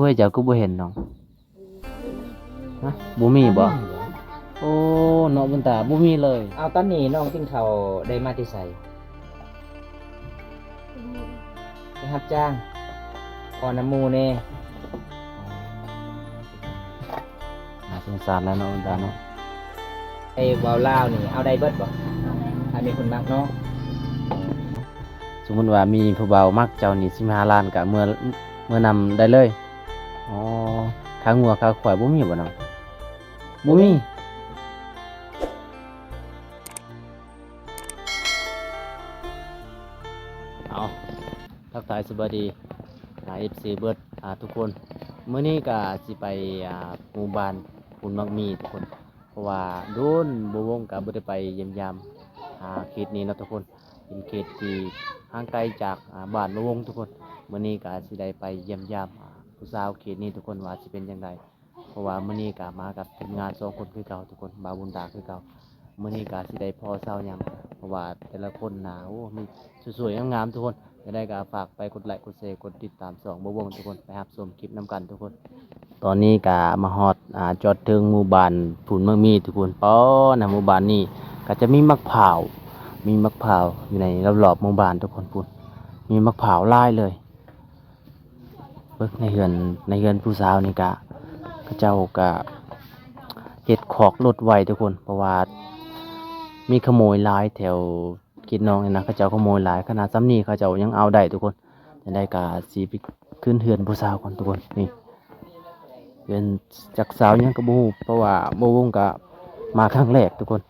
ถ้วยเจ้าก็บ่เห็นน้องฮะบ่มีบ่โอ้เนาะบุญตาบ่มีเลย เอาตอนนี้น้องกินข้าวได้มาที่ไสไปรับจ้างก่อนน้ำหมูแน่ น่าสงสารแล้วเนาะบุญตาเนาะ ไอ้เว้าลาวนี่เอาได้เบิดบ่ถ้ามีคนมักเนาะ สมมุติว่ามีผู้เบามักเจ้านี่15ล้านก็เมื่อนำได้เลยอ๋อขางัวขาควายบ่มีบ่น้องบ่มีเอาทักทายสวัสดีFC เบิดทุกคนมื้อนี้ก็สิไปหมู่บ้านปุ่นมักมีทุกคนเพราะว่าโดนบ่วงก็บ่ได้ไปเยี่ยมยามเขตนี้เนาะทุกคนเป็นเขตที่ห่างไกลจากบ้านบ่วงทุกคนมื้อนี้ก็สิได้ไปเยี่ยมยามผู้สาวเขตนี้ทุกคนว่าสิเป็นจังไดเพราะว่ามื้อนี้ก็มากับทีมงาน2คนคือเก่าทุกคนบ่าวบุญตาคือเก่ามื้อนี้ก็สิได้พอเซาหยังเพราะว่าแต่ละคนน่ะโอ้มีสวยๆงามๆทุกคนจะได้ก็ฝากไปกดไลค์กดแชร์กดติดตาม2บ่วงทุกคนไปรับชมคลิปนํกันทุกคน ตอนนี้ก็มาฮอดจอดถึงหมู่บ้านผุนเมืองมีทุกคนป้อนะหมู่บ้านนี้ก็จะมีมะพร้าวอยู่ในรอบๆหมู่บ้านทุกคนพุ่นมีมะพร้าวหลายเลยเบิ่งในเฮือนผู้สาวนี่ก็เขาเจ้าก็เฮ็ดคอกรถไว้ทุกคนเพราะว่ามีขโมยหลายแถวกินน้องนี่นะเขาเจ้าขโมยหลายขนาดซ้ำนี้เขาเจ้ายังเอาได้ทุกคนจะได้ก็สิไปขึ้นเฮือนผู้สาวก่อนทุกคนนี่ เป็นจากสาวยังกระบูเพราะว่าโบวงก็มาครั้งแรกทุกคน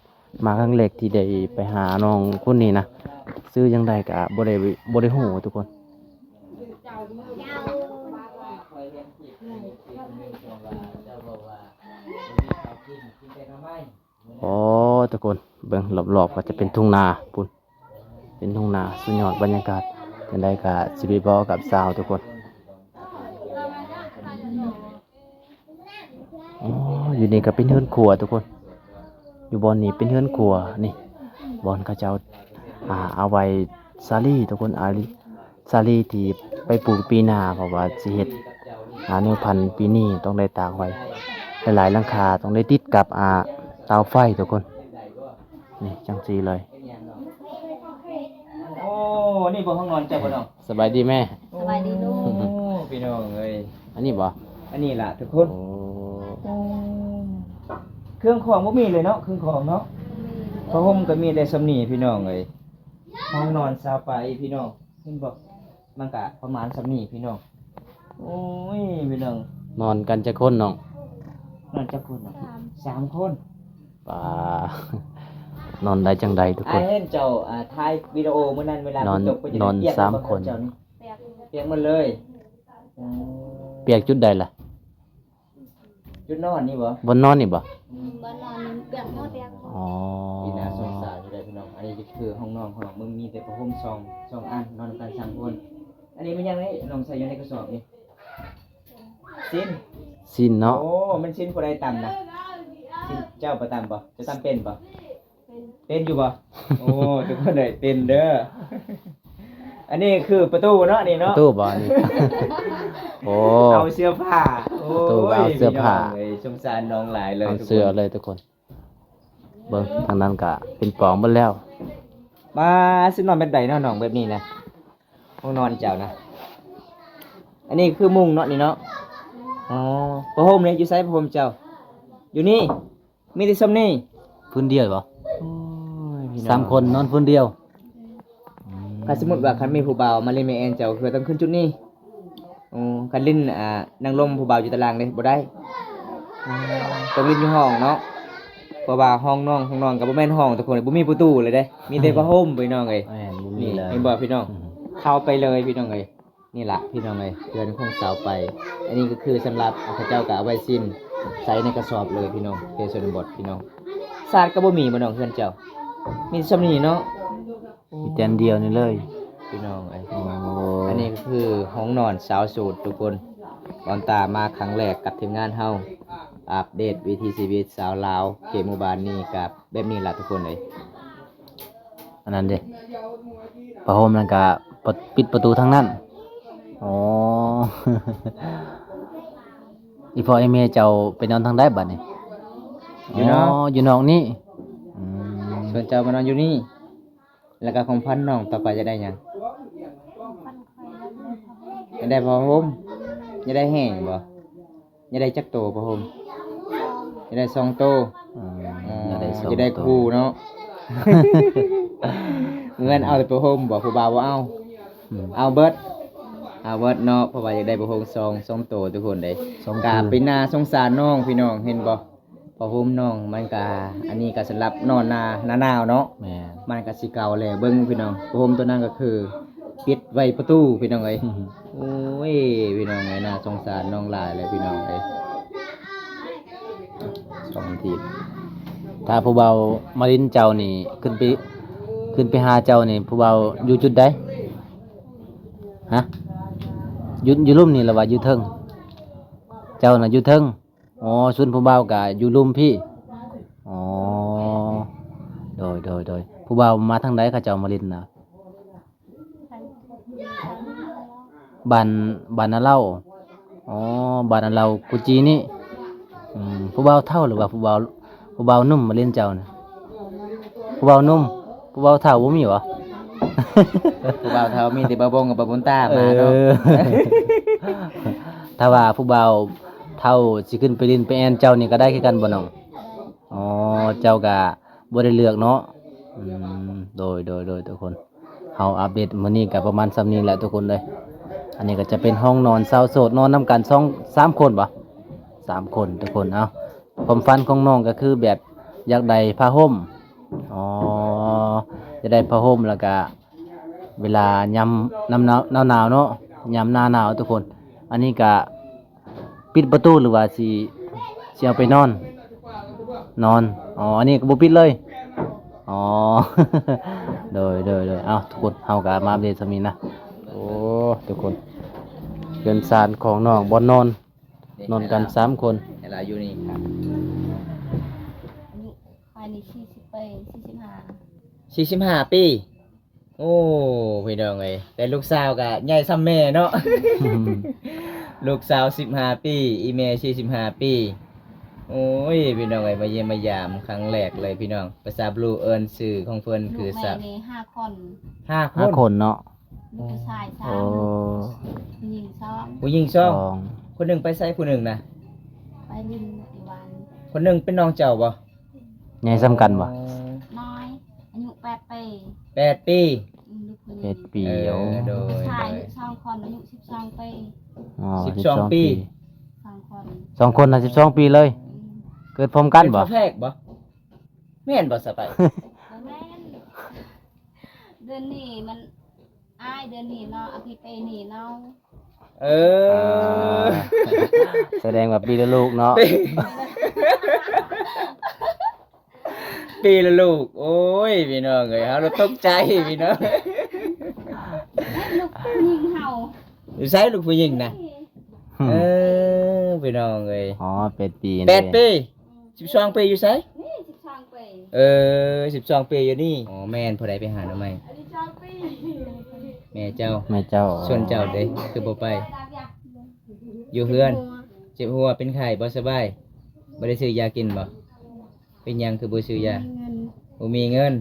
มาครั้งแรกที่ได้ไปหาน้องคนนี้นะซื้อยังได้ก็บ่ได้ฮู้ทุกคนโอ้ทุกคนเบิ่งรอบๆก็จะเป็นทุ่งนาปุ่นเป็นทุ่งนาสุดยอดบรรยากาศยังได้ก็สิไปบอกกับสาวทุกคน อ๋ออยู่นี่ก็เป็นเฮือนครัวทุกคนอยู่บอนนี้เป็นเฮือนครัวนี่บอนเขาเจ้าเอาไว้ซาลี่ทุกคนซาลี่ที่ไปปลูกปีหน้าเพราะว่าสิเฮ็ดเนื้อพันธุ์ปีนี้ต้องได้ตากไว้หลายๆหลังคาต้องได้ติดกับเตาไฟทุกคนนี่จังซี่เลย โอ้นี่บ่ห้องนอนเจ้าบ่น้อง สบายดีแม่ สบายดีลูก พี่น้องเอ้ย อันนี้บ่ อันนี้ล่ะทุกค โอ้ นเครื่องของบ่มีเลยเนาะเครื่องของเนาะผ้าห่มก็มีแต่สำนีพี่น้องเอ้ยห้องนอนซาวไปพี่น้องเห็นบ่มันก็ประมาณสำนีพี่น้องโอ้ยพี่น้อง นอนกันจะคนน้อง นอนจักคนน่ะ3คน ป่า นอนได้จังใดทุกค อ้าย น เห็นเจ้าถ่ายวิดีโอมื้อนั้นเวลาน อน จบก็จะ นอน เปียก สาม บ่ คน เจ้านี่ แปลก เปียกหมดเลยอืม เปียกจุดใดล่ะ จุดนอนนี่บ่ บนนอนนี่บ่ บ้านนอนเปียกหมดแปลก อ๋อ พี่น่าสงสารอยู่ได้พี่น้องอันนี้คือห้องนอนของน้องมึงมีแต่ผ้าห่มสองอันนอนกัน3คนอันนี้มันยังไงน้องใส่อยู่ในกระสอบนี่สิ้น สิ้นเนาะ โอ้ มันชิ้นผู้ใดตำนะชิ้นเจ้าประตำบ่จะตำเป็นบ่ เป็นเป็นอยู่บ่ โอ้ ทุกคนเลยเป็นเด้อ อันนี้คือประตูเนาะนี่เนาะ ตู้บ่นี่ โอ้ เอาเสื้อผ้า โอ้ ประตูเอาเสื้อผ้า พี่น้งเอ้ยสงสารน้องหลายเลย เอา ทุกคน เสื้อเลยทุกคน เบิ่งทางนั้นก็เป็นปล่องเบิดแล้ว มาสินอนแบบใดเนาะน้องแบบนี้นะห้องนอนเจ้านะ อันนี้คือมุ้งเนาะนี่เนาะ อ๋อผ้าห่มเนี่ยอยู่ไสผ้าห่มเจ้า อยู่นี่ มีแต่ซ้ำนี่ พื้นเดียวบ่ โอ้ยพี่อง สามคนนอนพื้นเดียว ถ้าสมมุติว่าคันมีผู้บ่าวมาเล่นแม่แอนเจ้าคือต้องขึ้นจุดนี้อ๋อคันลิ้นนั่งลมผู้บ่าวอยู่ตารางเลยบ่ได้ต้องลิ้นอยู่ห้องเนาะเพราะว่าห้องนอนก็บ่แม่นห้องทุกคนบ่มีประตูเลยเด้ มีแต่ผ้าห่มพี่น้องเอ้ย แม่นบ่มี นี่ เลย เห็นบ่พี่น้อง เข้าไปเลยพี่น้องเอ้ยนี่ล่ะพี่น้องเอ้ยเดือนของเสาไป อันนี้ก็คือสำหรับพระเจ้าก็เอาไว้สิ้นใส่ในกระสอบเลยพี่น้องเทศนบทพี่น้องศาสตร์ก็บ่มีบ่น้องเพื่อนเจ้า มีสำนี้เนาะ มีแต่อันเดียวนี่เลย พี่น้องเอ้ย โอ้ อันนี้ก็คือห้องนอนสาวโสูตรทุกคนตอนตามาครั้งแรกกับทีมงานเฮาอัปเดตวิถีชีวิตสาวลาวเขตหมู่บ้านนี้กับแบบนี้ล่ะทุกคนเลย อันนั้นเด้ผ้าห่มนั่นก็ปิดประตูทางนั้นอ๋อ อีพ่อไอ้แม่เจ้าไปนอนทางใดบัดนี้ อยู่นอก อยู่นอกนี่อืม ส่วนเจ้ามานอนอยู่นี่ แล้วก็ของพันน้องต่อไปจะได้หยัง ฟันคอยแล้วเลยพอ จะได้ผ้าห่มจะได้แห้งบ่จะได้จักโตผ้าห่มจะได้2โต อืม อ๋อ ส่ง จะได้ ตัว คู่เนาะ เงินเอาแต่ผ้าห่มบ่ผู้บ่าวบ่เอา อืม เอาเบิดเนาะเพราะว่าอยากได้ผ้าห่ม2โตทุกคนได้ สอง กา คืน ไปนาสงสารน้องพี่น้องเห็นบ่ผ้าห่มน้องมันก็อันนี้ก็สำหรับนอนหน้าหนาวเนาะ แม่น มันก็สิเก่าแหละเบิ่งพี่น้องผ้าห่มตัวนั้นก็คือปิดไว้ประตูพี่น้องเอ้ย โอ้ยพี่น้องเอ้ยน่าสงสารน้องหลายเลยพี่น้องเอ้ย2 ที ถ้าผู้เบามาลินเจ้านี่ขึ้นไปหาเจ้านี่ผู้เบาอยู่จุดใดฮะอยู่ลุ่มนี่หรือว่าอยู่เทิงเจ้าน่ะอยู่เทิงอ๋อส่วนผู้เบาก็อยู่ลุ่มพี่อ๋อโดยผู้เบามาทางใดเขาเจ้ามาลินน่ะ ใส่ บ้านนาเล่าอ๋อบ้านนาเล่ากุจีนี่ผู้เบาเท่าหรือว่าผู้เบานุ่มมาเล่นเจ้าน่ะผู้เบานุ่มผู้เบาเท่าบ่มีหรอ ผู้บ่าวเฒ่ามีแต่บ่าวบงกับบ่าวบุญตามาเนาะ ถ้าว่าผู้เบาเท่าสิขึ้นไปลินไปแอนเจ้านี่ก็ได้คือกันบ่น้องอ๋อเจ้าก็บ่ได้เลือกเนาะโดยทุกคนเฮาอัปเดตมื้อนี้ก็ประมาณส่ำนี้แหละทุกคนเลยอันนี้ก็จะเป็นห้องนอนสาวโสดนอนนํกัน3 คนบ่3 คนทุกคนเอาความฝันของน้องก็คือแบบอยากได้ผ้าห่มอ๋อจะได้ผ้าห่มแล้วก็เวลายามหนาวเนาะยามหน้าหนาวทุกคน อันนี้ก็ปิดประตูหรือว่าสิเอาไปนอนอ๋ออันนี้ก็บ่ปิดเลยอ๋อ โดยเอาทุกคนเฮาก็มาอัปเดตซะนี้นะโอ้ทุกคนเรือนซานของน้องบ่นอนกัน3 คน เวลาอยู่นี่ครับ อายุภายใน40 ปี45 45 ปี โอ้พี่น้องเอ้ยแต่ลูกสาวก็ใหญ่ซ้ำแม่เนาะ ลูกสาว15 ปีอีแม่45 ปี โอ้ยพี่น้องเอ้ยมาเยี่ยมมายามครั้งแรกเลยพี่น้องภาษาบลูเอิ้นชื่อของเพิ่น ลู คือก แม่ สัก นี่5 คน 5 5 คนเนาะ ลูกผู้ชาย โอ้ 3ผู้หญิง ผู้หญิง สอ 2 ง คนหนึงไปไสผู้หนึงนะ 2ไปลินอีวัน คนหนึงเป็นน้องเจ้าบ่ ใหญ่ซ้ำกันบ่ น้อยอายุ8 ปี 8 ปี ลูกผู้หญิง 7 ปี เออ โอ้ โดย ชาย2 คนอายุ12 ปี อ๋อ 12 ปี 2 คน 2 คนน่ะ12 ปีเลย เกิดพร้อมกันบ่ เป็นฝาแฝดบ่แม่นบ่สบาย แม่นเดือนนี้มันอ้ายเดือนนี้เนาะอภิเปนี่เนาะ เอ อ่า อ แสดงว่าปีละลูกเนาะ ปีละลูก โอ้ยพี่น้องเอ้ยเฮาเราตกใจพี่น้อง ลูกผู้หญิงเฮา อยู่ไสลูกผู้หญิงนะเออพี่น้องเอ้ย อ๋อ8 ปี 8 ปี12 ปีอยู่ไส นี่12 ปี เออ12 ปีอยู่นี่อ๋อแม่นผู้ใดไปหาหน่อไม้ 12 ปี แม่เจ้า แม่เจ้า ส่วนเจ้าเด้คือบ่ไป อยู่เฮือน เจ็บหัวเป็นไข้บ่สบายบ่ได้ซื้อยากินบ่เป็นหยังคือบ่ซื้อยา เงิน บ่มีเงิน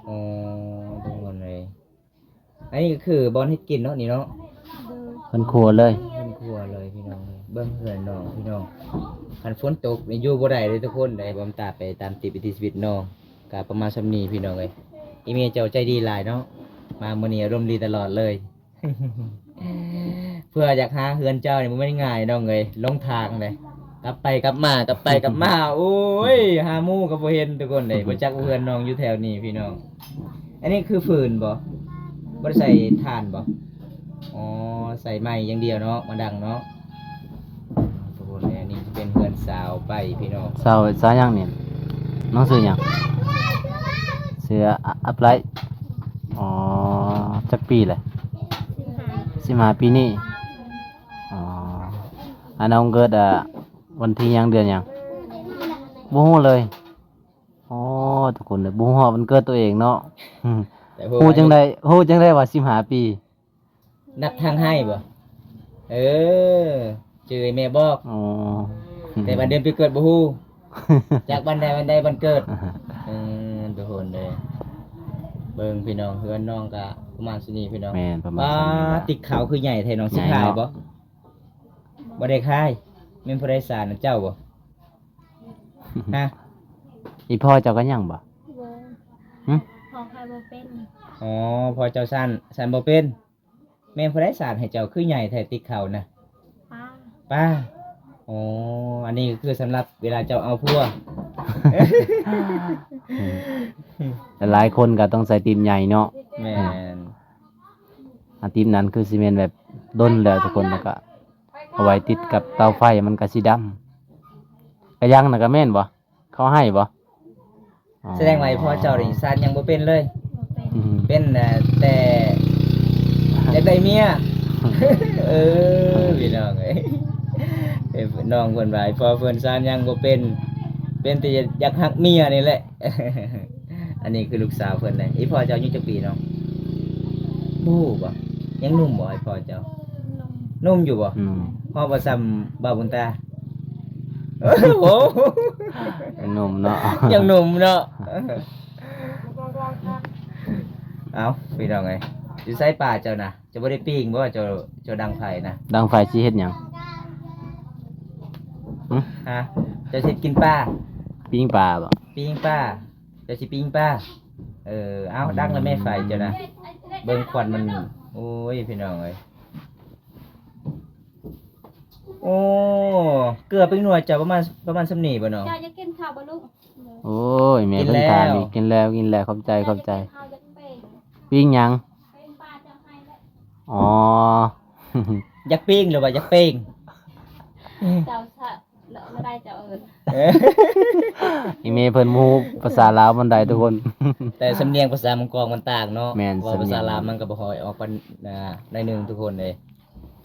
อ๋อทุกคนเลยอันนี้ก็คือบอลให้กินเนาะนี่เนาะ เพิ่นครัวเลย เพิ่นครัวเลยพี่น้องเลยเบิ่งเพื่อนน้องพี่น้องคันฝนตกนี่อยู่บ่ได้เลยทุกคนได้บ่ตาไปตามติดวิถีชีวิตน้องก็ประมาณส่ำนี้พี่น้องเอ้ยอีเมลเจ้าใจดีหลายเนาะมามื้อนี้อารมณ์ดีตลอดเลย เพื่ออยากหาเฮือนเจ้านี่มันไม่ง่ายน้องเอ้ยลงทางเลยกลับไปกลับมากลับไปกลับมา โอ้ยหาหมู่ก็บ่เห็นทุกคนเลยบ่จักว่าเฮือนน้องอยู่แถวนี้พี่น้อง อันนี้คือฟืนบ่ได้ใส่ถ่านบ่อ๋อใส่ไม้อย่างเดียวเนาะมาดังเนาะทุกคนเลยอันนี้จะเป็นเฮือนสาวไปพี่น้อง สาวสาวหยังนี่น้องชื่อหยังชื่ออัปไลท์อ๋อจักปีแหละ15 ปีนี่อ๋ออันน้องเกิดวันที่หยังเดือนหยังบ่ฮู้เลยอ๋อทุกคนเลยบ่ฮู้ว่าวันเกิดตัวเองเนาะ แต่พวก ฮู้จังได้ว่า15 ปี นับทางให้บ่เออ ชื่อแม่บอก อ๋อ แต่วันเดือนปีเกิดบ่ฮู้จากวันใดวันเกิดทุกคนเลยเบิ่งพี่น้องเฮือนน้องก็ประมาณสินี้พี่น้อง แม่นประมาณ ป้า นี้ล่ะ ติดขาวคือใหญ่แท้น้องสิ ใหญ่ ขาย เนาะ บ่ได้ขายแม่นผู้ใดสารนั่นเจ้าบ่ฮะ อีพ่อเจ้าก็ยังบ่ บ่ หึ พอใครบ่เป็น อ๋อพอเจ้าสันบ่เป็นแม่นผู้ใดสารให้เจ้าคือใหญ่แท้ติดขาวนะ ป้า ป้าอ๋ออันนี้คือสำหรับเวลาเจ้าเอาพัว แต่หลายคนก็ต้องใส่ตีมใหญ่เนาะ แม่น อาตีมนั้นคือซีเมนต์แบบด้นแล้วทุกคนแล้วก็เอาไว้ติดกับเตาไฟมันก็สีดำกระยังน่ะก็แม่นบ่เขาให้บ่อ๋อ แสดงว่าพ่อเจ้านี่สารยังบ่เป็นเลย บ่เป็น อืม เป็นแต่อยากได้เมีย พี่น้องเอ้ยน้องเพิ่นว่าพอเพิ่นสารยังบ่เป็นแต่อยากฮักเมียนี่แหละ อันนี้คือลูกสาวเพิ่นเลยอีพ่อเจ้าอายุจักปีเนาะบ่ฮู้บ่ยังหนุ่มบ่ไอ้พ่อเจ้า นม นุ่มอยู่บ่ อืม พ่อบ่ซ้ำบ่าวบุญตา โอ้โห หนุ่มเนาะ ยังหนุ่มเนาะ เอาพี่น้องเอ้ยอยู่ไสป่าเจ้าน่ะจะบ่ได้ปิ้งบ่ว่าเจ้าดังไผนะ ดังไฟสิเฮ็ดหยังหึ ฮะเจะสิกินปลา ปิ้งปลาบ่ ปิ้งปลาเจะสิปิ้งปลาเอาดังแล้วแม่ไฟเจ้านะเบิ่งควันมันโอ้ยพี่น้องเอ้ยโอ้เกลือเป็นหน่วยเจ้าประมาณสำนีบ่เนาะ เจ้าจะกินข้าวบ่ลูก โอ้ยแม่ กิน เพิ่น แล้ว ถามอีกกินแล้วขอบใจขอบใจ ข้าวจะเป็น ปิ้งหยัง เป็นปลาจะให้แล้ว อ๋อ อยากปิ้งหรือว่าอยากเป้ง เจ้าสะเลอะบ่ได้เจ้าเอิ้น อีเมเพิ่นฮู้ภาษาลาวมันได้ทุกคน แต่สำเนียงภาษามังกรมันต่างเนาะ แม่น ว่า สำเนียง ภาษาลาวมันก็บ่ค่อยออกกันในหนึงทุกคนเลย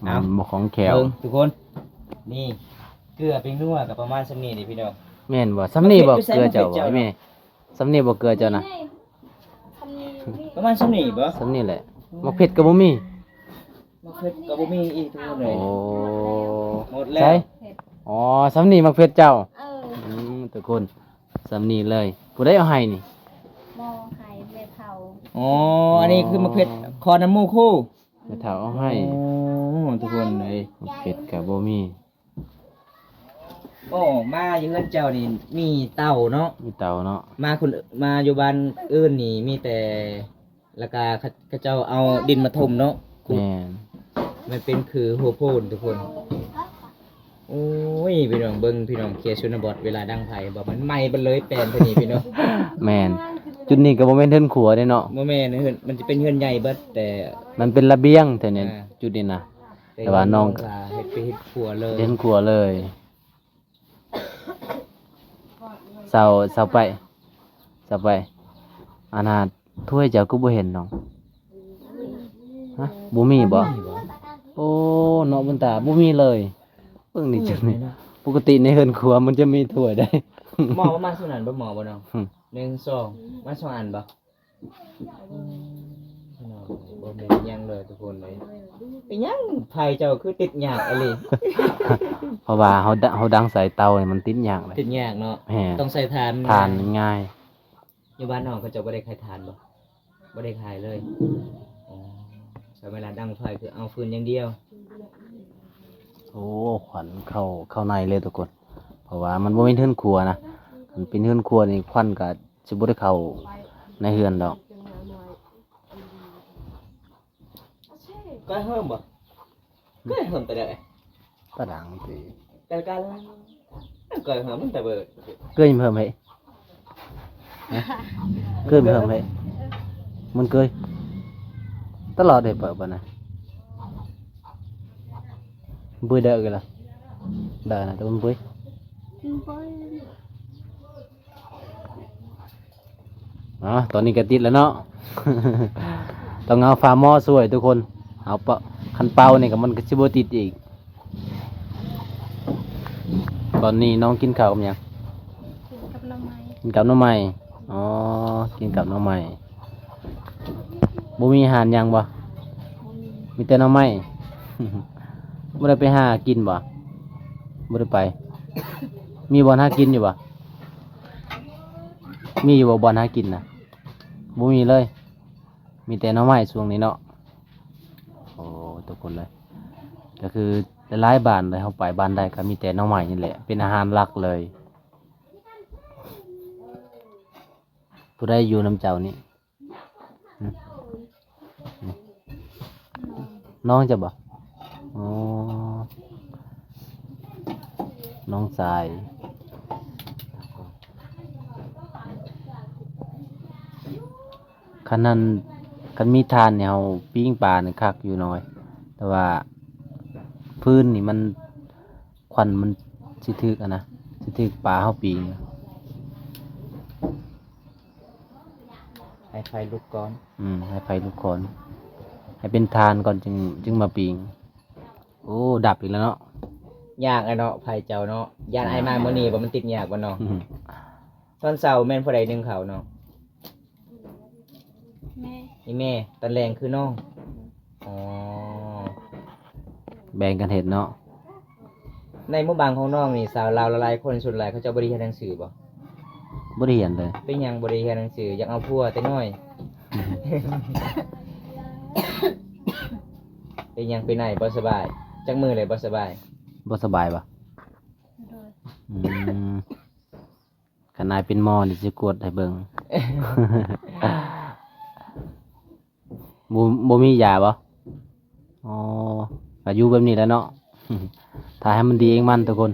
มันบ่ของแขว เบิ่งทุกคน นี่เกลือเป็นนัวกับประมาณสำนีนี่พี่น้อง แม่นบ่สำนีบ่ มันเผ็ด เกลือเจ้า มันเผ็ด บ่ เจ้า ไอ้แม่สำนีบ่เกลือเจ้านะ ทำนี่นี่ ประมาณสำนีบ่ สำนีแหละมักเผ็ดก็บ่มี มะเขือก็บ่มีอีกทุกคนเล โอ้ ย หมดแล้ว ใช่ เผ็ด อ๋อสำนีมักเผ็ดเจ้า เออ ทุกคนสำนีเลยผู้ใดเอาให้นี่ หม้อไข่เวเผา อ๋ออันนี้คือมะเขือคอน้ำมูกคู่ แม่เฒ่าเอาให้ โอ้ทุกคนเลย มักเผ็ดก็บ่มี โอ้มาอยู่เฮือนเจ้านี่มีเต่าเนาะ มีเตาเนาะ มาอยู่บ้านอื่นนี่มีแต่แล้วก็เขาเจ้าเอาดินมาถมเนาะขุด แม่น มันเป็นคือหัวโพนทุกคน โอ้ยพี่น้องเบิ่งพี่น้องเคลียร์ชนบทเวลาดังไผบอกมันไหม้ไปเลยแปลนเท่านี้พี่น้อง แม่นจุดนี้ก็บ่แม่นเทินขัวเด้เนาะ บ่แม่นเฮือนมันจะเป็นเฮือนใหญ่เบิดแต่ มันเป็นระเบียงแต่เนี่ย อ่า จุดนี้นะ แต่ว่าน้อง ก็เฮ็ดไปเฮ็ดครัวเลย เทินขัวเลยเศร้าไปอานาถถ้วยเจ้าก็บ่เห็นน้องฮะบ่มีบ่โอ้เนาะบนตาบ่มีเลยเบิ่งนี่จุดนี้ปกติในเฮือนครัวมันจะมีถ้วยได้ หมอประมาณส่วนนั้นบ่หมอบ่น้อง อืม 1 2มา2อันบ่น้องบ่แม่นหยังเลยทุกคนเลยเป็นหยังไผเจ้าคือติดยากอะลิ เพราะว่าเฮาดังใส่เตานี่มันติดยากเลย ติดยากเนาะ แหม ต้องใส่ถ่าน ทานง่าย อยู่บ้านน้องเขาเจ้าบ่ได้ขายถ่านบ่บ่ได้ขายเลยอ๋อใช้เวลาดังไฟคือเอาฟืนอย่างเดียว โอ้ขวัญเข้าในเลยทุกคน เพราะว่ามันบ่มีเฮือนครัวนะมันเป็นเฮือนครัวนี่ควันก็สิบ่ได้เข้าในเฮือนดอก ก็เฮิ่มบ่ก็เฮิ่มแต่เด้อ ตะดังสิ แต่กันก็เฮิ่มมันแต่เบิด เกยเพิ่มให้ฮะเกยเพิ่มให้มันเกยตลอดเลยเปิดบ่นะบุยเด้อกันล่ะได้นะแต่มันบุย กินไป ตอนนี้ก็ติดแล้วเนาะ ต้องเอาฝาหม้อสวยทุกคนเอาเปาคันเป่านี่ก็มันก็สิบ่ติดอีก ตอนนี้น้องกินข้าวกับหยัง กินกับน้ำไม้ กินกับหน้ำใหม่อ๋อ กินกับหน้ำใหม่บ่มีอาหารหยังบ่ บ่มี มีแต่หน้ำใหม่ บ่ได้ไปหากินบ่ บ บ่ได้ไป มีบ่อนหากินอยู่บ่มีอยู่บ่บ่อนหากินน่ะบ่มีเลย มีแต่หน่อไม้ช่วงนี้เนาะโอ้ทุกคนเลย ก็คือหลายๆบ้านเลยเขาไปบ้านใดก็มีแต่หน่อไม้นี่แหละ เป็นอาหารหลักเลย ผู้ใดอยู่น้ำเจ้านี่หึน้องจะบ่อ๋อน้องสาย คันนั้นคันมีทานเนี่ยเฮาปิ้งปลาเนี่ยคักอยู่น้อย แต่ว่าพื้นนี่มันควันมันสิถึกอะนะสิถึกปลาเฮาปิ้ง ให้ไฟลุกก่อน ให้ไฟลุกก่อนให้เป็นทานก่อนจึงมาปิ้งโอ้ดับอีกแล้วเนาะ ยากอะเนาะไฟเจ้าเนาะย่านไอ้มามื้อนี้บ่มันติดยากบ่เนาะ อืม ตอนเช้าแม่นผู้ใดนึ่งข้าวเนาะ แม่ นี่แม่ตอนแรงคือน้องอ๋อ แบ่งกันเห็ดเนาะ ในหมู่บ้านของน้องนี่สาวลาวหลายๆคนส่วนหลายเขาเจ้าบ่ได้เรียนหนังสือบ่ บ่ได้เห็นเลย เป็นหยังบ่ได้เรียนหนังสืออยากเอาผัวแต่น้อย เป็นหยังไปไหนบ่สบายจักมือเลยบ่สบาย บ่สบายปะ โดย อืมขนายเป็นหมอนี่สิกวดให้เบิ่ง บ่มียาบ่อ๋อก็อยู่แบบนี้แหล้วเนาะ ถ้าให้มันดีเองมันทุกคน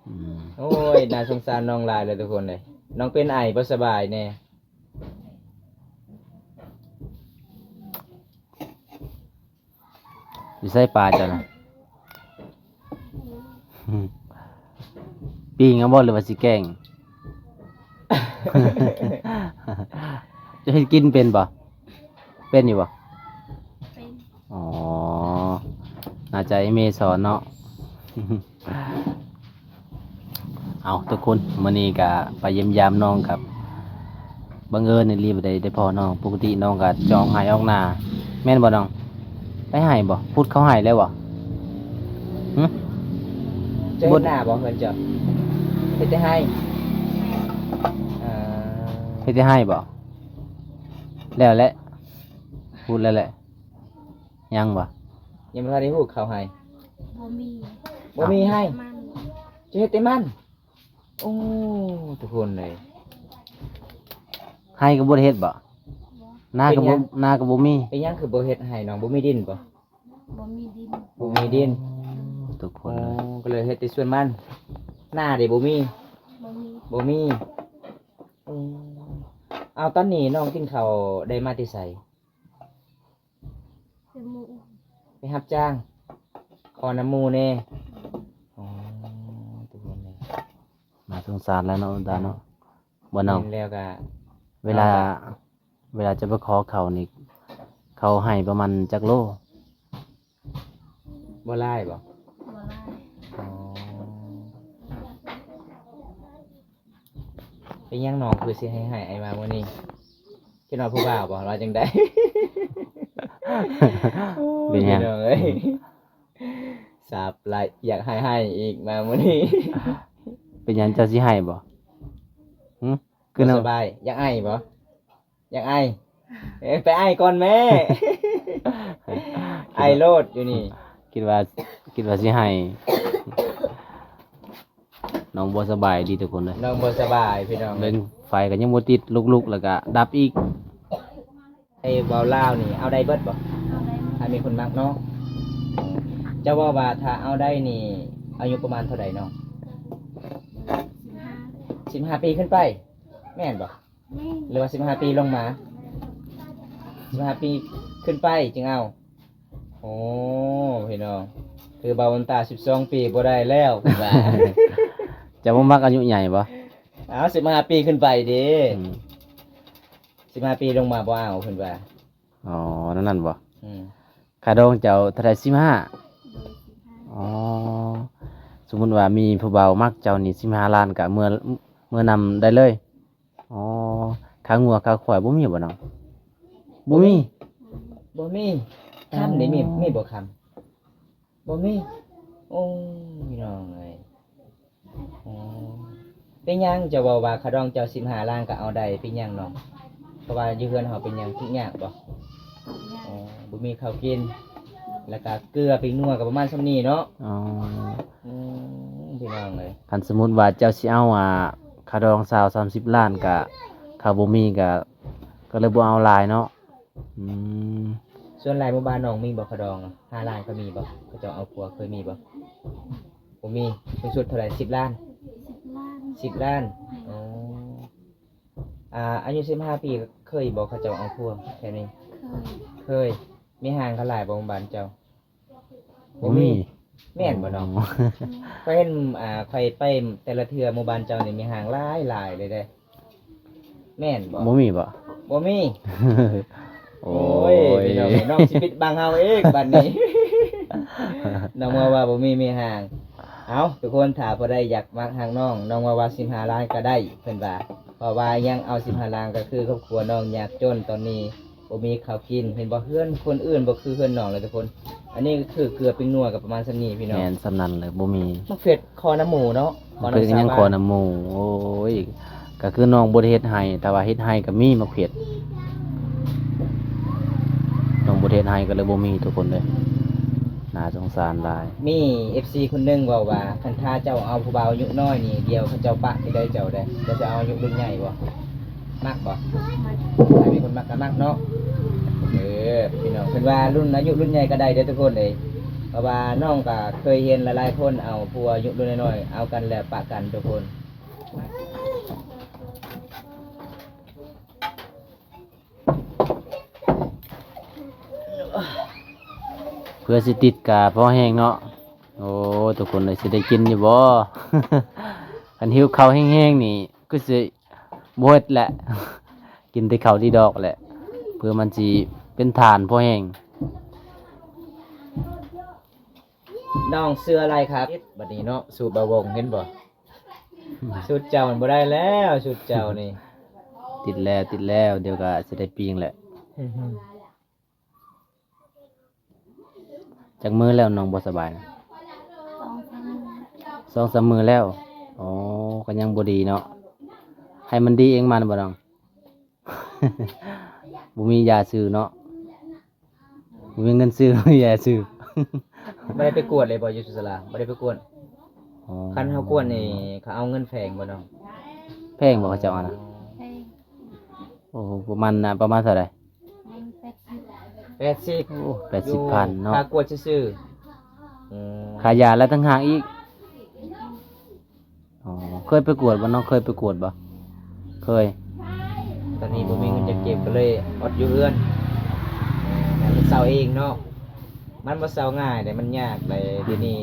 อืม โอ้ยน่าสงสารน้องหลายเลยทุกคนเลยน้องเป็นไอบ่สบายแน่ อยู่ใส่ปลาจ้ะนะ ปิ้งเอาบ่หรือว่าสิแกล้ง จะให้กินเป็นบ่เป็นอยู่บ่ เป็น อ๋อ น่าจะไอ้เมสอนเนาะ เอาทุกคนมื้อนี้ก็ไปเยี่ยมยามน้องครับบังเอิญนี่รีบได้พอน้องปกติน้องก็จองหายออกหน้าแม่นบ่น้องไปหายบ่พูดเขาหายแล้วบ่หึ จะเฮ็ดหน้าบ่เพิ่นจ้ะเฮ็ดได้ให้อ่า เฮ็ดได้ให้บ่แล้วแหละพูดแล้วแหละยังบ่ ยังบ่ทันได้ฮู้เขาให้ บ่มี บ่มีให้ มัน จะเฮ็ดแต่มันโอ้ทุกคนเลย ให้ก็บ่ได้เฮ็ดบ่หน้าก็ เป็นหยั บ่ ง หน้าก็บ่มี เป็นหยังคือบ่เฮ็ดให้น้องบ่มีดินบ่ บ่มีดิน บ่มีดิน ทุกค อ๋อน เลย ก็เลยเฮ็ดแต่ส่วนมันหน้าเด้บ่มี บ่มี บ่มีอืมเอาตอนนี้น้องกินข้าวได้มาที่ไส คือหมู ไปรับจ้างขอน้ำหมูแน่อ๋อทุกคนเลย น่าสงสารแล้วเนาะตาเนาะบ่น้อง เห็นแล้วก็ เวลา เวลาจะไปขอเขานี่ เขาให้ประมาณจักโล บ่ไล่บ่ บ่ไล่ อ๋อเป็นหยังน้องคือสิให้ไอ้มามื้อนี้คิดว่าผู้บ่าวบ่ว่าจังได๋ เป็นหยัง พี่น้อเอ้ยสาบหลายอยากให้อีกมามื้อนี้ เป็นหยังเจ้าสิให้บ่หึคือ บ่ เนาะ สบายอยากไอบ่อยากไอเอ้ยไปไอก่อนแม่ ไอโลดอยู่นี่ คิดว่าสิให้ น้องบ่สบายดีทุกคนเลย น้องบ่สบายพี่น้อง เบิ่งไฟก็ยังบ่ติดลุกๆแล้วก็ดับอีก ไอ้เบาลาวนี่เอาได้เบิดบ่ เอาได้ ถ้ามีคนมักเนาะเจ้าว่าถ้าเอาได้นี่อายุประมาณเท่าใดเนาะ 15 15 ปีขึ้นไป แม่นบ่ แม่ หรือว่า15 ปีลงมา15 ปีขึ้นไปจึงเอาโอ้พี่น้องคือเบาวันตา12 ปีบ่ได้แล้วเพิ่นว่า จะบ่มักอายุใหญ่บ่ เอา15 ปีขึ้นไปเด้ อืม 15 ปีลงมาบ่เอาเพิ่นว่า อ๋อนั่นบ่ อืม ค่าดองเจ้าเท่าไหร่15 โดย อ๋อ สมมุติว่ามีผู้บ่าวมักเจ้านี่15ล้านก็เมื่อนำได้เลย อ๋อค่างัวค่าควายบ่มีบ่น้องบ่มี บ่มีคำนี่มีบ่คำบ่มี โอ้พี่น้องเอ้ยอ๋อเป็นหยังจะบอกว่าขะดองเจ้า15ล้านก็เอาได้เป็นหยังน้องเพราะว่าอยู่เฮือนเฮาเป็นหยังทุกอย่างบ่ เนี่ย อ๋อบ่มีข้าวกิน แล้วก็เกลือเป็นนัวก็ประมาณส่ำนี้เนาะ อ๋อ อืพี่น้องเอ้ย คันสมมุติว่าเจ้าสิเอาค่าดอง20-30ล้านก็ถ้าบ่มีก็เลยบ่เอาหลายเนาะอืม ส่วนหลายหมู่บ้านน้องมีบ่ขะดอง5ล้านก็มีบ่เขาเจ้าเอาผัวเคยมีบ่บ่มีสูงสุดเท่าไหร่10ล้าน 10 ล้าน 10ล้านอ๋ออายุ15ปีเคยบ่เขาเจ้าเอาผัวแค่นี้ เคย เคย มีห่างเขาหลายบ่หมู่บ้านเจ้า บ่มี แม่นบ่น้องข้อยเห็นข้อยไปแต่ละเทื่อหมู่บ้านเจ้านี่มีห่างหลายเลยเด้แม่นบ่ บ่มีบ่ บ่มี โอ้ โอ้ยพี่น้องน้องสิปิดบังเฮาเองบัดนี้ น้องว่าบ่มีห่าง เอาทุกคนถ้าบ่ได้อยากมักห่างน้องน้องว่า15ล้านก็ได้เพิ่นว่าเพราะว่ายังเอา15ล้านก็คือครอบครัวน้องยากจนตอนนี้บ่มีข้าวกินเห็นบ่เพื่อนคนอื่นบ่คือเพื่อนน้องเลยทุกคน อันนี้ก็คือเกลือเป็นนัวกับประมาณส่ำนี้พี่น้อง แม่นสำนั้นเลยบ่มี มะเขือคอน้ำหมูเนาะ มันเป็นยังคอน้ำหมูโอ้ยก็คือน้องบ่ได้เฮ็ดให้แต่ว่าเฮ็ดให้ก็มีมะเขือน้องบ่ได้เฮ็ดให้ก็เลยบ่มีทุกคนเลยน่าสงสารหลาย มี FC คนหนึงบอกว่าคันถ้าเจ้าเอาผู้บ่าวอายุน้อยนี่เดียวเขาเจ้าปะที่ได้เจ้าได้จะเอาอายุรุ่นใหญ่บ่มักบ่ถ้ามีคนมักก็มักเนาะพี่น้องเพิ่นว่ารุ่นอายุรุ่นใหญ่ก็ได้เด้อทุกคนเด้เพราะว่าน้องก็เคยเห็นหลายๆคนเอาผู้อายุรุ่นน้อยๆเอากันแล้วปะกันทุกคน เพื่อสิติดกาพอแห้งเนาะโอ้ทุกคนเลยสิได้กินอยู่บ่ คันหิวข้าวแห้งๆนี่ก็สิบ่เฮ็ดแหละ กินแต่ข้าวที่ดอกแหละ เพื่อมันสิเป็นฐานพอแห้ง น้องเสื้ออะไรครับบัดนี้เนาะสูตรบาวงเห็นบ่สูตรเจ้ามันบ่ได้แล้วสูตรเจ้านี่ ติดแล้วเดี๋ยวก็สิได้ปิ้งแหละจักมื้อแล้วน้องบ่สบายนะ 2-3 มื้อแล้วอ๋อก็ยังบ่ดีเนาะให้มันดีเองมันบ่น้อง บ่มียาซื้อเนาะบ่มีเงินซื้อ ยาซื้อ บ่ได้ไปกวดเลยบ่อยู่สุสลาบ่ได้ไปกวด อ๋อ คันเฮากวดนี่เขาเอาเงินแพงบ่น้อง แพงบ่เขาเจ้าอะนะ ไป โอ้ประมาณเท่าไหร่ 80 โอ้80,000เนาะ ค่ากวดซื่อๆอืม ค่ายาแล้วต่างหากอีกอ๋อเคยไปกวดบ่น้องเคยไปกวดบ่เคย ตอนนี้บ่มีเงินจะเก็บก็เลยอดอยู่เรือนแต่มันเซาเองเนาะมันบ่เซาง่ายแต่มันยากเลยเดี๋ยวนี้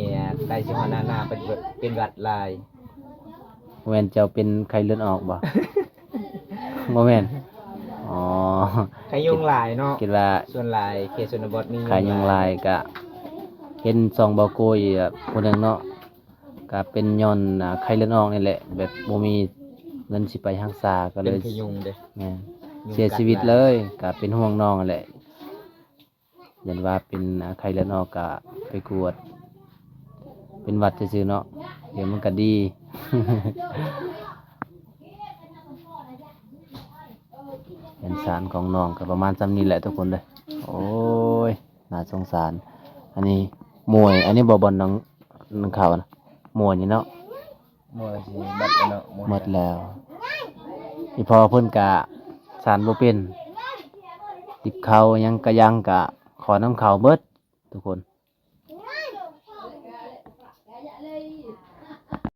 ใกล้สิฮอดหน้าเป็นหวัดหลาย แม่นเจ้าเป็นไข้เลือดออกบ่ บ่แม่นอ๋อ ไข้ยุงหลายเนาะ คิดว่า ส่วนหลายเขตชนบทมี ไข้ยุงลายก็เห็นซองเบาโกยผู้หนึงเนาะก็เป็นย้อนไข้เลือดออกนี่แหละ แบบบ่มีเงินสิไปรักษาก็เล เป็น ย ไข้ยุงเด้ แม่น ยุง เสียชีวิตเลยก็เป็นห่วงน้องนั่นแหละยันว่าเป็นไข้เลือดออกก็ไปกวด เป็นหวัดซื่อๆเนาะเดี๋ยวมันก็ดี เห็นสารของน้องก็ประมาณซ้ำนี้แหละทุกคนเลยโอ้ยน่าสงสาร อันนี้มวย อันนี้บอลน้องข่าวนะมวยนี่เนาะ มัวสิบัดเนาะ หมดแล้วอีพอเพิ่นกะสารบ่เป็นติบเขายังกะยังกะขอน้ำเขาวเบิดทุกคน